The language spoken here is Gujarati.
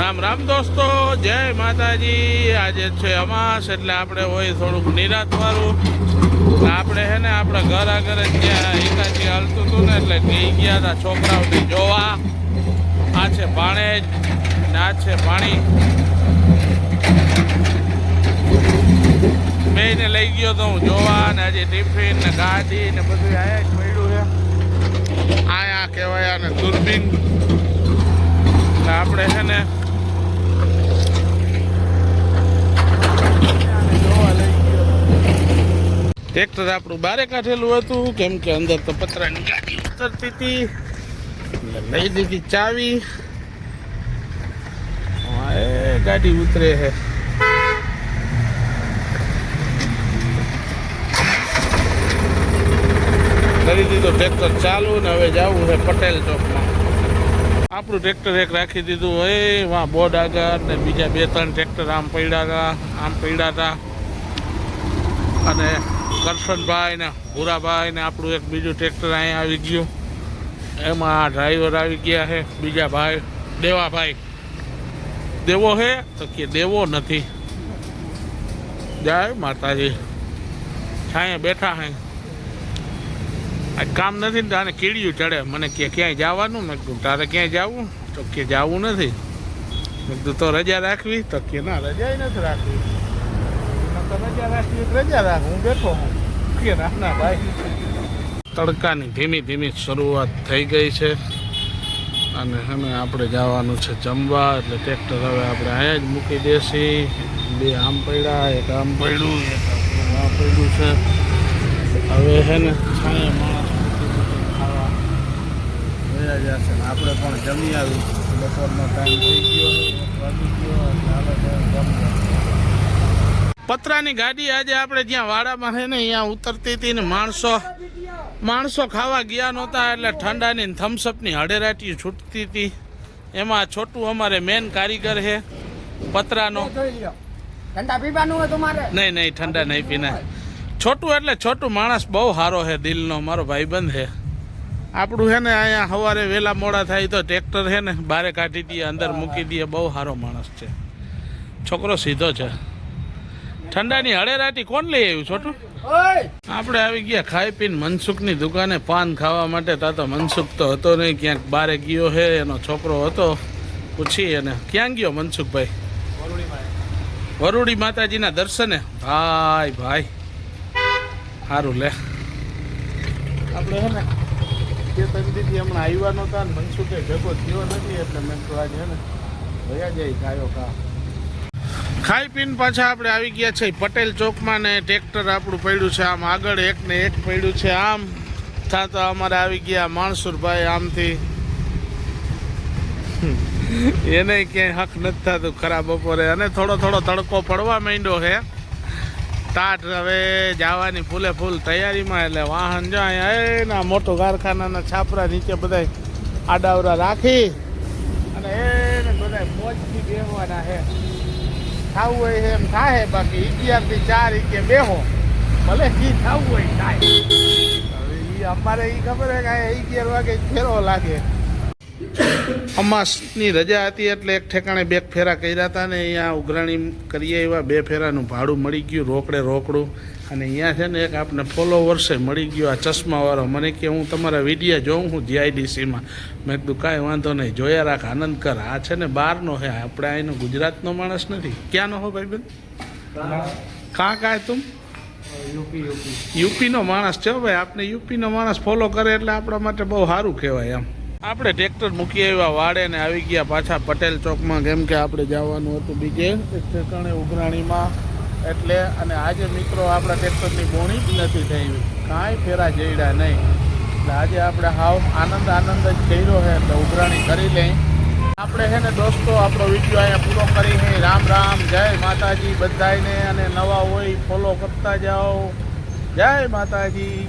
રામ રામ દોસ્તો, જય માતાજી। આજે છે અમાસ એટલે આપણે હોય થોડુંક નિરાત વાળું। આપણે હે ને આપણે ઘર આગળ ત્યાં એકાચી હાલતું હતું ને એટલે ગઈ ગયા હતા છોકરાઓને જોવા। આ છે ભાણેજ ને આ છે ભાણી, બેને લઈ ગયો તો હું જોવા ને આજે ટિફિન ને ગાડી ને બધું આયા જ મળ્યું છે। આયા કહેવાય આને દૂરબીન। આપણે છે ને ટ્રેક્ટર આપણું બારે કાઢેલું હતું કેમ કે અંદર તો પતરાની ગાડી ઉતરતી હતી એટલે લઈ દીધી ચાવી। એ ગાડી ઉતરે છે, કરી દીધું ટ્રેક્ટર ચાલુ ને હવે જવું છે પટેલ ચોકમાં। આપણું ટ્રેક્ટર એક રાખી દીધું હોય વાં બોર્ડ આગળ ને બીજા 2-3 ટ્રેક્ટર આમ પડ્યા હતા અને કરશનભાઈ ને ભૂરાભાઈ ને આપણું એક બીજું ટ્રેક્ટર અહીંયા આવી ગયું। એમાં ડ્રાઈવર આવી ગયા છે બીજા ભાઈ દેવાભાઈ। દેવો હે તો કે દેવો નથી। જય માતાજી। છાંયે બેઠા હે, આજ કામ નથી ને તારે કીડિયું ચડે। મને કે ક્યાંય જવાનું? મેં કીધું તારે ક્યાંય જવું? તો કે જવું નથી। મેં કીધું તો રજા રાખવી? તો કે ના રજા નથી રાખવી। તો રજા રાખવી રજા રાખ, હું બેઠો હું કે ના ભાઈ। તડકાની ધીમી ધીમી શરૂઆત થઈ ગઈ છે અને હવે આપણે જવાનું છે જમવા। એટલે ટ્રેક્ટર હવે આપણે અહીંયા જ મૂકી દેશી। 2 આમ પડ્યા, એક આમ પડ્યું, એક આ પડ્યું છે। હવે છે ને છાંયે માણસ ખાવા ગયા જશે ને આપણે પણ જમી આવી। બપોરનો ટાઈમ થઈ ગયો, વાગી ગયો એટલે પતરાની ગાડી આજે આપણે જ્યાં વાડામાં છે ને અહીંયા ઉતરતી હતી ને માણસો ખાવા ગયા નહોતા એટલે ઠંડાની થમ્સઅપની હડેરાટી છૂટતી હતી। એમાં છોટું અમારે મેન કારીગર છે પતરાનો। ઠંડા પીવાનું હોય તમારે? નહીં ઠંડા નહીં પીના। છોટું એટલે છોટું માણસ બહુ સારો છે, દિલનો મારો ભાઈબંધ છે। આપણું છે ને અહીંયા સવારે વહેલા મોડા થાય તો ટ્રેક્ટર છે ને બારે કાઢી દઈએ, અંદર મૂકી દઈએ। બહુ સારો માણસ છે, છોકરો સીધો છે। ઠંડાની હળેરાટી કોણ લઈ આવ્યું છોટું? આપણે આવી ગયા ખાઈ પીને મનસુખની દુકાને પાન ખાવા માટે। તા તો મનસુખ તો હતો નહીં, ક્યાંક બારે ગયો છે, એનો છોકરો હતો। પૂછી એને ક્યાં ગયો મનસુખભાઈ? વરુડી માતાજીના દર્શને। ભાઈ સારું લે। આપણે હે ને 2-3 દીથી હમણાં આવ્યા નહોતા ને મનસુખે ભેગો થયો નથી એટલે મેં તો આજે હે ને ભયા જાય ગાયો ખાઈ પીને પાછા આપણે આવી ગયા છે પટેલ ચોકમાં ને ટ્રેક્ટર આપણું પડ્યું છે આમ આગળ, એક ને એક પડ્યું છે આમ। થતા અમારે આવી ગયા માણસુરભાઈ આમથી। એને ક્યાંય હક નથી થતું ખરાબ બપોરે અને થોડો તડકો પડવા માંડ્યો છે। ટાટ હવે જવાની ફૂલે ફૂલ તૈયારીમાં। એટલે વાહન જો અહીંયા એના મોટો કારખાનાના છાપરા નીચે બધા આડાવરા રાખી અને એને બધા મોજથી બેસવાના છે। ખાવું હોય એમ થાય, બાકી 11 થી 4 કે બેહો ભલે જી ખાવું હોય થાય। હવે અમારે ખબર છે કે 11 વાગે ફેરો લાગે। અમાસની રજા હતી એટલે એક ઠેકાણે 2 ફેરા કર્યા હતા ને અહીંયા ઉઘરાણી કરીએ એવા 2 ફેરાનું ભાડું મળી ગયું રોકડું। અને અહીંયા છે ને એક આપણે ફોલોવર્સે મળી ગયો આ ચશ્માવાળો। મને કે હું તમારા વિડીયો જોઉં હું GIDCમાં। મેં કીધું કાંઈ વાંધો નહીં, જોયા રાખ, આનંદ કર। આ છે ને બહારનો છે, આપણે અહીંનો ગુજરાતનો માણસ નથી। ક્યાંનો હો ભાઈબંધ? કાં તું? યુપીનો માણસ છે ભાઈ। આપણે યુપીનો માણસ ફોલો કરે એટલે આપણા માટે બહુ સારું કહેવાય એમ। આપણે ટ્રેક્ટર મૂકી આવ્યા વાડે ને આવી ગયા પાછા પટેલ ચોકમાં, કેમ કે આપણે જવાનું હતું બીજે એક ઠેકાણે ઉઘરાણીમાં એટલે। અને આજે મિત્રો આપણા ટ્રેક્ટરની બોણી જ નથી થઈ, કાંઈ ફેરા જઈડા નહીં। એટલે આજે આપણે હાવ આનંદ જ કર્યો છે એટલે ઉઘરાણી કરી લઈ। આપણે છે ને દોસ્તો આપણો વિડીયો અહીંયા પૂરો કરી છે। રામ રામ, જય માતાજી બધાને। અને નવા હોય ફોલો કરતા જાઓ। જય માતાજી।